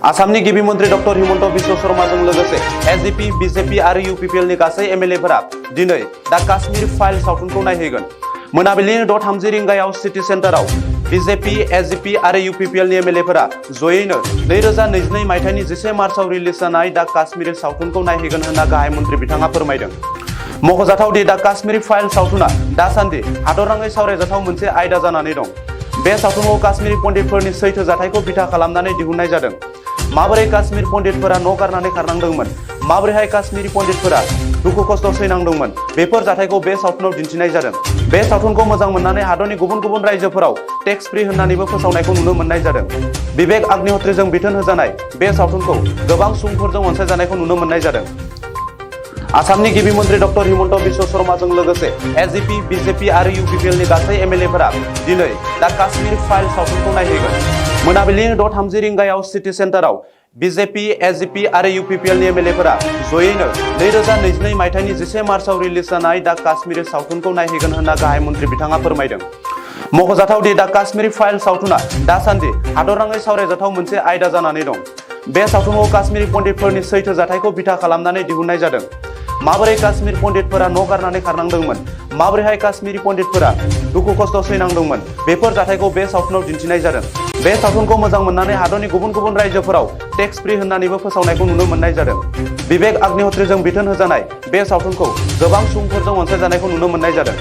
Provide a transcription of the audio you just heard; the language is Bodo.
आसामनि गिबि मन्त्रि डक्टर हिमन्त बिश्व शर्माजों लोगोसे एसडिपि, बिजेपि आरो इउपिपिएल नि गासै एमएलएफोरा दिनै दा काश्मीर फाइल सावथुनखौ नायहैगोन। मोनाबिलिनि 6:30 रिंगायाव सिटी सेन्टाराव बिजेपि, एसडिपि आरो इउपिपिएल नि एमएलएफोरा जयैनो 2022 मायथाइनि 11 मार्चआव रिलिज जानाय दा काश्मीर सावथुनखौ नायहैगोन होनना गाहाय मन्त्रि बिथाङा फोरमायदों। मख'जाथाव दि दा काश्मीर फाइल सावथुना दासान्दि हादरनाङै सावरायजाथाव मोनसे आयदा जानानै दं। बे सावथुनखौ काश्मीरी पन्डितफोरनि सैथो जाथायखौ बिथा खालामनानै दिहुननाय जादों। माबोरै काश्मीर पन्डितफोरा न' गारनानै खारनांदोंमोन, माबोरैहाय काश्मीरी पन्डितफोरा दुखु खस्थ' सैनांदोंमोन, बेफोर जाथायखौ बे सावथुनाव दिन्थिनाय जादों। बे सावथुनखौ मोजां मोननानै हादरनि गुबुन गुबुन रायजोफोराव टेक्स फ्री होननानैबो फोसावनायखौ नुनो मोननाय जादों। विवेक अग्निहोत्रीजों बिथोन होजानाय बे सावथुनखौ गोबां सुबुंफोरजों अनसायजानायखौ नुनो मोननाय जादों। आसामनि गिबि मन्त्रि डक्टर हिमन्त बिश्व शर्माजों लोगोसे एसडिपि, बिजेपि आरो इउपिपिएल नि गासै एमएलएफोरा दिनै दा काश्मीर फाइल सावथुनखौ नायहैगोन। मोनाबिलिनि 6:30 रिंगायाव सिटी सेन्टाराव बिजेपि, एसडिपि आरो इउपिपिएल नि एमएलएफोरा जयैनो 2022 मायथाइनि 11 मार्चआव रिलिज जानाय दा काश्मीर सावथुनखौ नायहैगोन होनना गाहाय मन्त्रि बिथाङा फोरमायदों। मख'जाथाव दि दा काश्मीर फाइल सावथुना दासान्दि हादरनाङै सावरायजाथाव मोनसे आयदा जानानै दं। बे सावथुनखौ काश्मीरी पन्डितफोरनि सैथो जाथायखौ बिथा खालामनानै दिहुननाय जादों। माबोरै काश्मीर पन्डितफोरा न' गारनानै खारनांदोंमोन, माबोरैहाय काश्मीरी पन्डितफोरा दुखु खस्थ' सैनांदोंमोन, बेफोर जाथायखौ बे सावथुनाव दिन्थिनाय जादों। बे सावथुनखौ मोजां मोननानै हादरनि गुबुन गुबुन रायजोफोराव टेक्स फ्री होननानैबो फोसावनायखौ नुनो मोननाय जादों। विवेक अग्निहोत्रीजों बिथोन होजानाय बे सावथुनखौ गोबां सुबुंफोरजों अनसायजानायखौ नुनो मोननाय जादों।